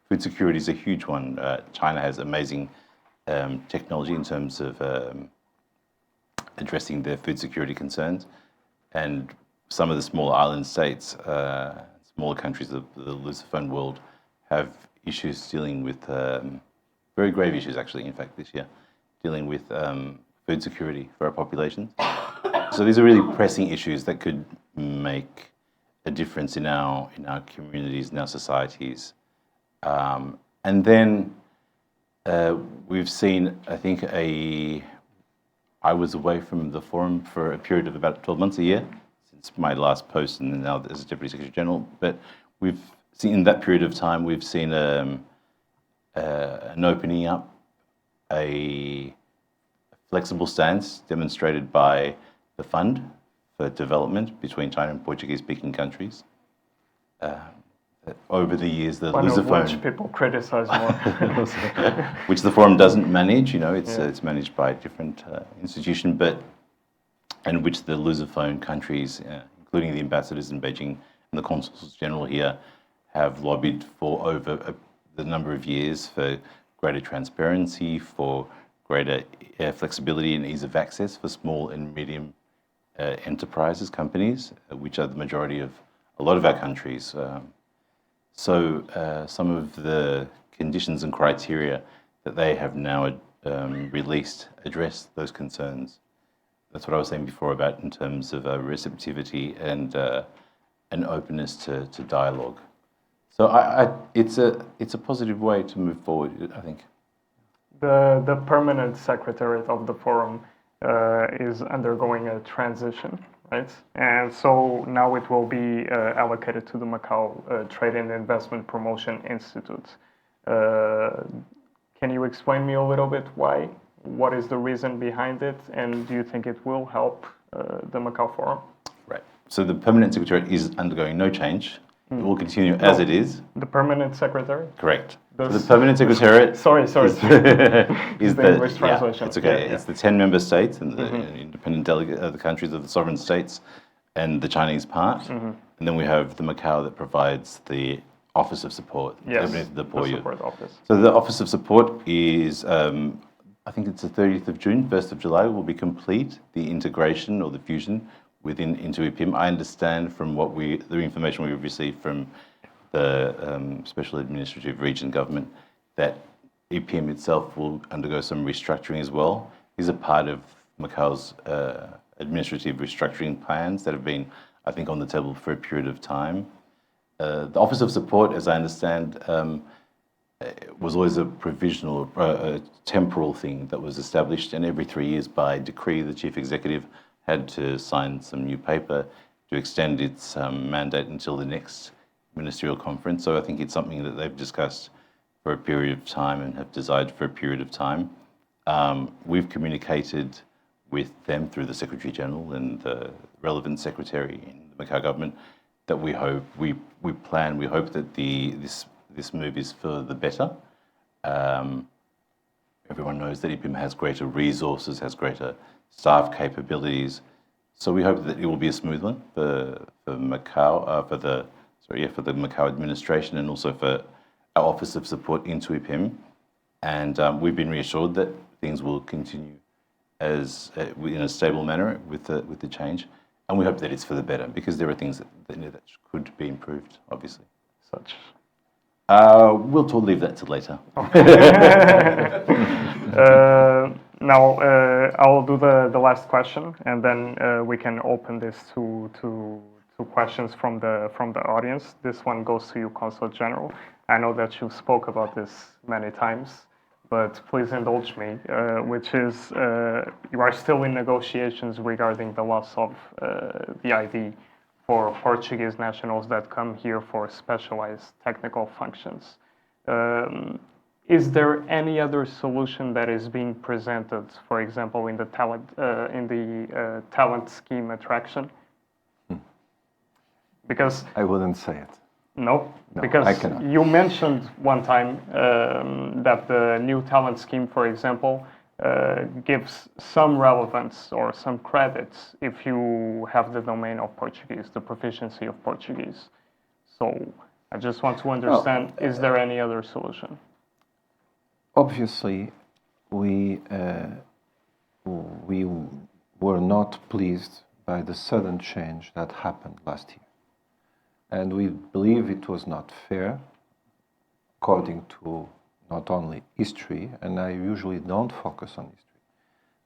S3: Food security is a huge one. China has amazing technology in terms of addressing their food security concerns. And some of the smaller island states, smaller countries of the Lusophone world, have issues dealing with, very grave issues actually, in fact, this year, dealing with food security for our populations. So these are really pressing issues that could make a difference in our communities, in our societies. And then we've seen, I think, I was away from the forum for a period of about 12 months, a year, since my last post, and now as Deputy Secretary General. But we've seen, in that period of time, we've seen an opening up, a flexible stance demonstrated by the Fund for Development between China and Portuguese-speaking countries. over the years, the
S1: One of
S3: Lusophone,
S1: which people criticize more.
S3: which the forum doesn't manage. You know, it's
S1: Yeah.
S3: it's managed by a different institution, and which the Lusophone countries, including the ambassadors in Beijing and the consuls general here, have lobbied for over the number of years for greater transparency, for greater flexibility and ease of access for small and medium enterprises, companies, which are the majority of a lot of our countries. So some of the conditions and criteria that they have now released address those concerns. That's what I was saying before about in terms of receptivity and an openness to dialogue. So it's a positive way to move forward, I think.
S1: The permanent secretariat of the forum is undergoing a transition, right? And so now it will be allocated to the Macau Trade and Investment Promotion Institute. Can you explain me a little bit why? What is the reason behind it? And do you think it will help the Macau Forum?
S3: Right. So the permanent secretariat is undergoing no change. It will continue as it is.
S1: The permanent secretary?
S3: Correct. So the permanent secretariat
S1: Sorry.
S3: is
S1: the English translation.
S3: Yeah, it's okay.
S1: Yeah.
S3: It's the 10 member states and the independent delegate the countries of the sovereign states and the Chinese part. And then we have the Macau that provides the Office of Support.
S1: Yes,
S3: the
S1: the support office.
S3: So the Office of Support is, I think it's the 30th of June, 1st of July will be complete, the integration or the fusion into IPIM. I understand from the information we've received from the Special Administrative Region Government that IPIM itself will undergo some restructuring as well. These are part of Macau's administrative restructuring plans that have been, I think, on the table for a period of time. The Office of Support, as I understand, was always a provisional, a temporal thing that was established, and every 3 years by decree, the Chief Executive had to sign some new paper to extend its mandate until the next ministerial conference. So I think it's something that they've discussed for a period of time and have desired for a period of time. We've communicated with them through the Secretary General and the relevant secretary in the Macau government that we hope that this move is for the better. Everyone knows that IPIM has greater resources, has greater staff capabilities. So we hope that it will be a smooth one for Macau, for the Macau administration and also for our Office of Support into IPIM. And we've been reassured that things will continue as in a stable manner with the change. And we hope that it's for the better because there are things that could be improved, obviously.
S1: Such.
S3: We'll leave that to later.
S1: Now, I'll do the last question, and then we can open this to questions from the audience. This one goes to you, Consul General. I know that you spoke about this many times, but please indulge me, which is you are still in negotiations regarding the loss of the ID for Portuguese nationals that come here for specialized technical functions. Is there any other solution that is being presented, for example, in the talent scheme attraction? Because
S2: I wouldn't say it.
S1: No,
S2: No,
S1: because
S2: I cannot.
S1: you mentioned one time that the new talent scheme, for example, gives some relevance or some credits if you have the domain of Portuguese, the proficiency of Portuguese. So I just want to understand, is there any other solution?
S2: Obviously, we were not pleased by the sudden change that happened last year. And we believe it was not fair, according to not only history, and I usually don't focus on history,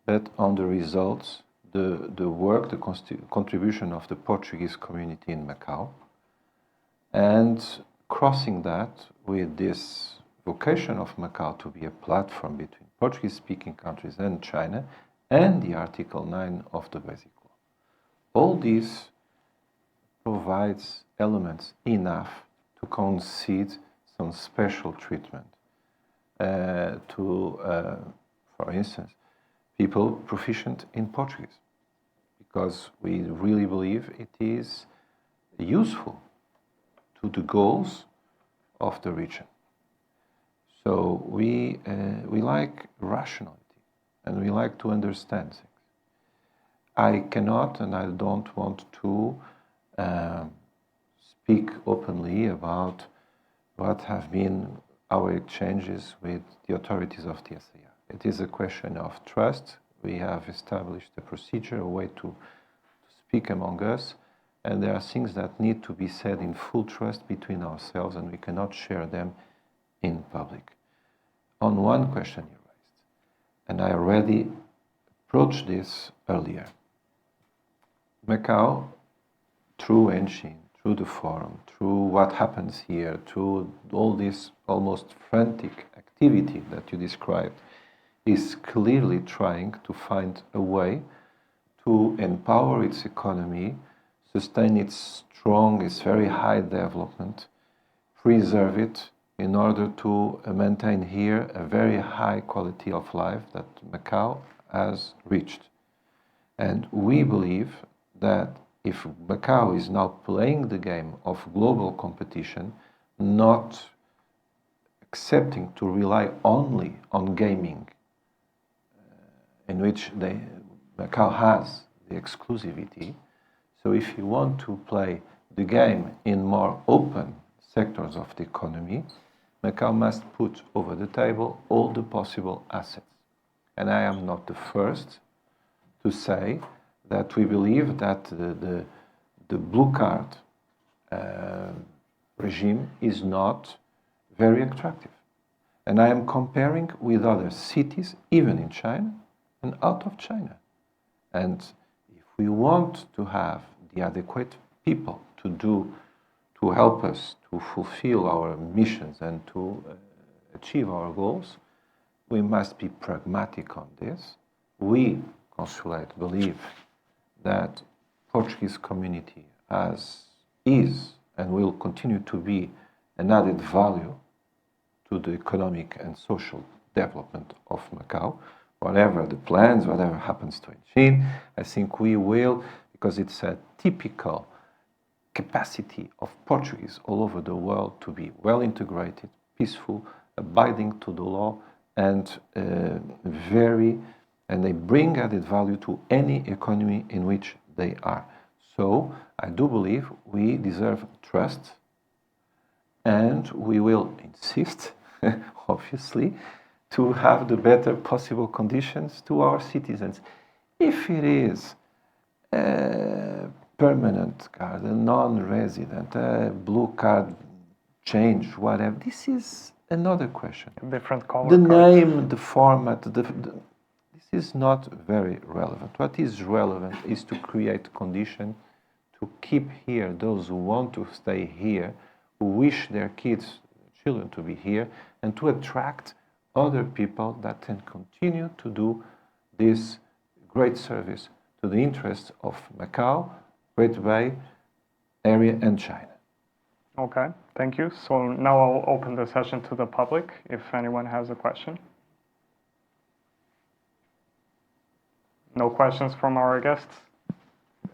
S2: but on the results, the work, the contribution of the Portuguese community in Macau, and crossing that with this vocation of Macau to be a platform between Portuguese-speaking countries and China, and the Article 9 of the Basic Law. All this provides elements enough to concede some special treatment to, for instance, people proficient in Portuguese, because we really believe it is useful to the goals of the region. So we like rationality, and we like to understand things. I cannot and I don't want to speak openly about what have been our exchanges with the authorities of the SAR. It is a question of trust. We have established a procedure, a way to speak among us, and there are things that need to be said in full trust between ourselves, and we cannot share them in public. On one question you raised, and I already approached this earlier, Macau, through Enchin, through the forum, through what happens here, through all this almost frantic activity that you described, is clearly trying to find a way to empower its economy, sustain its strong, its very high development, preserve it in order to maintain here a very high quality of life that Macau has reached. And we believe that if Macau is now playing the game of global competition, not accepting to rely only on gaming, in which Macau has the exclusivity. So if you want to play the game in more open sectors of the economy, Macau must put over the table all the possible assets. And I am not the first to say that we believe that the blue card regime is not very attractive. And I am comparing with other cities, even in China and out of China. And if we want to have the adequate people to help us to fulfill our missions and to achieve our goals, we must be pragmatic on this. We, Consulate, believe that Portuguese community is and will continue to be an added value to the economic and social development of Macau. Whatever the plans, whatever happens to Enchin, I think we will, because it's a typical capacity of Portuguese all over the world to be well integrated, peaceful, abiding to the law, and they bring added value to any economy in which they are. So I do believe we deserve trust, and we will insist, obviously, to have the better possible conditions to our citizens. If it is a permanent card, a non-resident, a blue card change, whatever, this is another question.
S1: Different color
S2: The
S1: cards.
S2: name, the format, this is not very relevant. What is relevant is to create condition to keep here those who want to stay here, who wish their children to be here, and to attract other people that can continue to do this great service to the interests of Macau, Great Bay Area, and China.
S1: Okay, thank you. So now I'll open the session to the public if anyone has a question. No questions from our guests?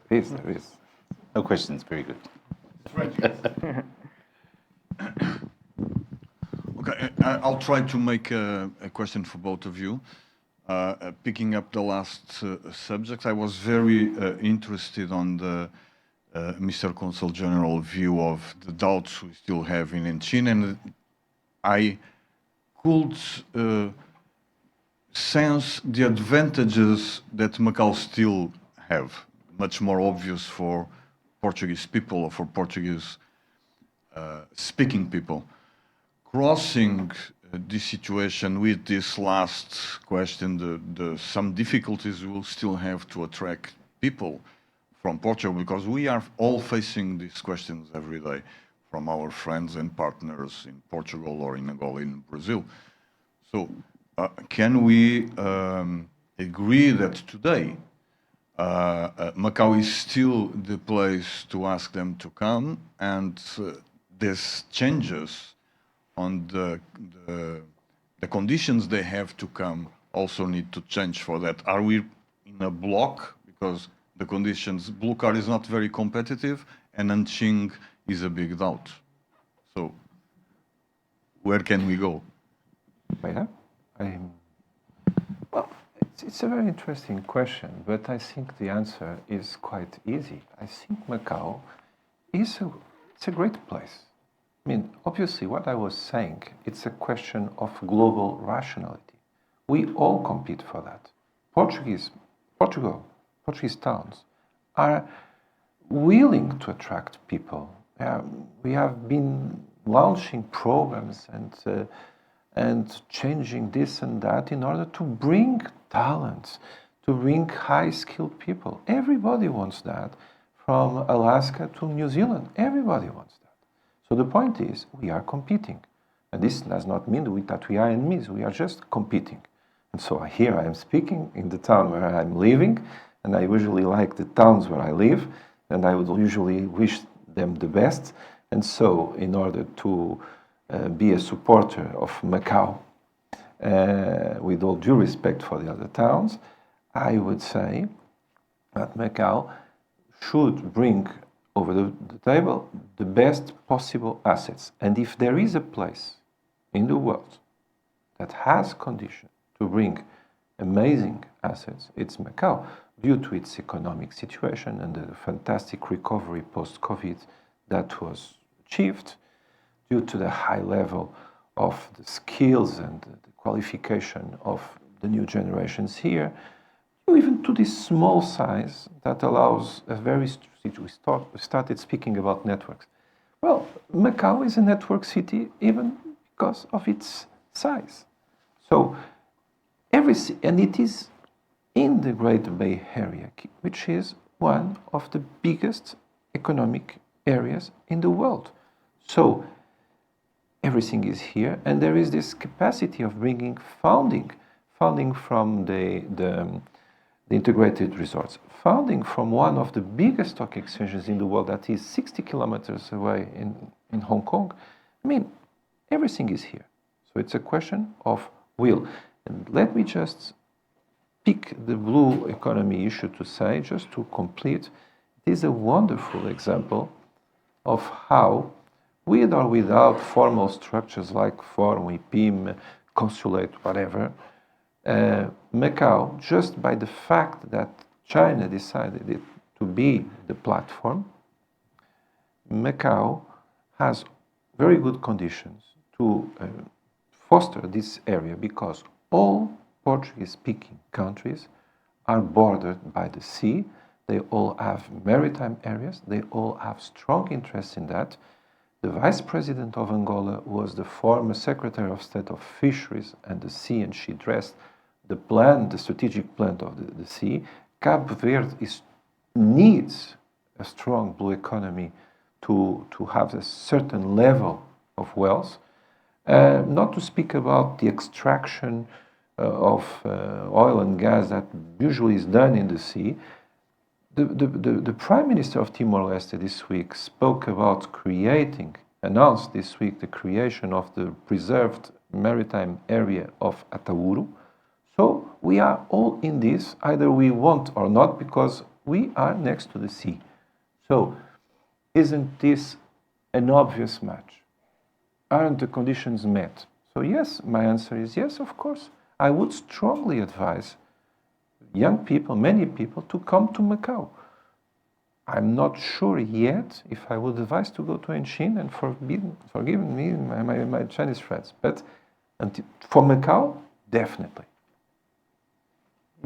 S2: There is.
S3: No questions, very good.
S4: Okay, I'll try to make a question for both of you. Picking up the last subject, I was very interested on the Mr. Consul General view of the doubts we still have in Enchin, and I could sense the advantages that Macau still have, much more obvious for Portuguese people or for Portuguese speaking people. Crossing this situation with this last question, some difficulties we will still have to attract people from Portugal, because we are all facing these questions every day from our friends and partners in Portugal or in Angola, in Brazil. So can we agree that today Macau is still the place to ask them to come, and these changes on the conditions they have to come also need to change for that? Are we in a block because the conditions, Blue Card is not very competitive and Enchin is a big doubt? where can we go?
S2: Yeah, well, it's a very interesting question, but I think the answer is quite easy. I think Macau it's a great place. I mean, obviously, what I was saying, it's a question of global rationality. We all compete for that. Portuguese towns are willing to attract people. We have been launching programs and changing this and that in order to bring talents, to bring high-skilled people. Everybody wants that, from Alaska to New Zealand. Everybody wants that. So the point is, we are competing. And this does not mean that we are enemies. We are just competing. And so here I am speaking in the town where I'm living, and I usually like the towns where I live, and I would usually wish them the best. And so, in order to be a supporter of Macau, with all due respect for the other towns, I would say that Macau should bring over the table the best possible assets. And if there is a place in the world that has condition to bring amazing assets, it's Macau, due to its economic situation and the fantastic recovery post-COVID that was achieved, due to the high level of the skills and the qualification of the new generations here, even to this small size that allows a very... We started speaking about networks. Well, Macau is a network city even because of its size. So, and it is in the Great Bay Area, which is one of the biggest economic areas in the world. So, everything is here, and there is this capacity of bringing funding from the integrated resorts, funding from one of the biggest stock exchanges in the world that is 60 kilometers away in Hong Kong. I mean, everything is here. So it's a question of will. And let me just pick the blue economy issue to say, just to complete, it is a wonderful example of how, with or without formal structures like Forum, IPIM, Consulate, whatever, Macau, just by the fact that China decided it to be the platform, Macau has very good conditions to foster this area, because all Portuguese-speaking countries are bordered by the sea. They all have maritime areas. They all have strong interest in that. The vice president of Angola was the former secretary of state of fisheries and the sea, and she dressed the strategic plan of the sea. Cabo Verde needs a strong blue economy to have a certain level of wealth. Not to speak about the extraction of oil and gas that usually is done in the sea. The Prime Minister of Timor-Leste this week spoke about announced this week the creation of the preserved maritime area of Ataúro. So we are all in this, either we want or not, because we are next to the sea. So isn't this an obvious match? Aren't the conditions met? So yes, my answer is yes, of course. I would strongly advise young people, many people, to come to Macau. I'm not sure yet if I would advise to go to Hengqin, and forgive me, my Chinese friends, but for Macau, definitely.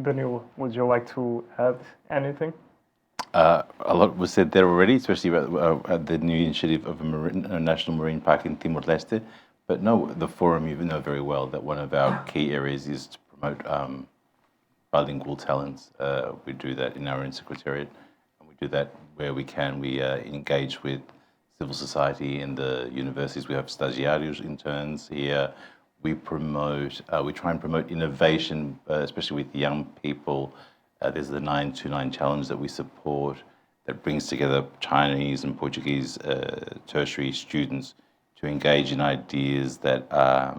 S1: Danilo, would you like to add anything?
S3: A lot was said there already, especially about the new initiative of a national marine park in Timor-Leste. But no, the forum, you know very well that one of our key areas is to promote bilingual talents. We do that in our own secretariat, and we do that where we can. We engage with civil society in the universities. We have stagiários, interns here. We try and promote innovation, especially with young people. There's the 929 challenge that we support that brings together Chinese and Portuguese tertiary students to engage in ideas that are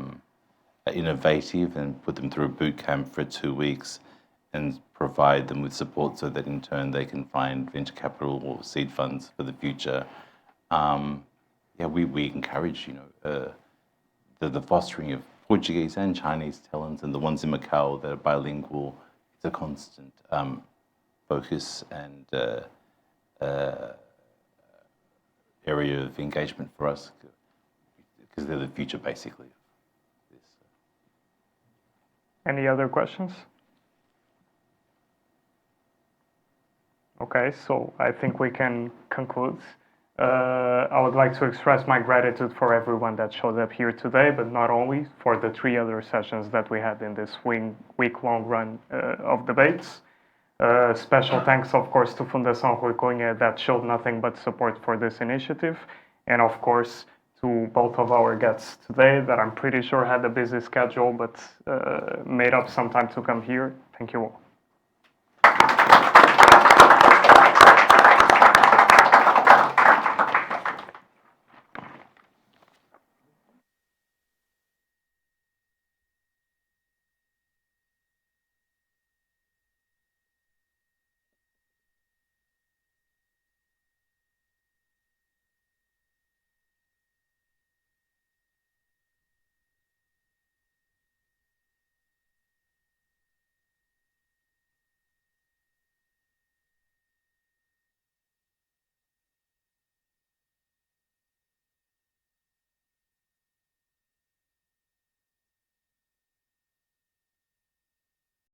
S3: innovative and put them through a boot camp for 2 weeks and provide them with support so that in turn they can find venture capital or seed funds for the future. We encourage, the fostering of Portuguese and Chinese talent, and the ones in Macau that are bilingual. It's a constant focus and area of engagement for us, because they're the future, basically.
S1: Any other questions? Okay, so I think we can conclude. I would like to express my gratitude for everyone that showed up here today, but not only for the 3 other sessions that we had in this week-long run of debates. Special thanks, of course, to Fundação Rui Cunha that showed nothing but support for this initiative. And of course, to both of our guests today that I'm pretty sure had a busy schedule, but made up some time to come here. Thank you all.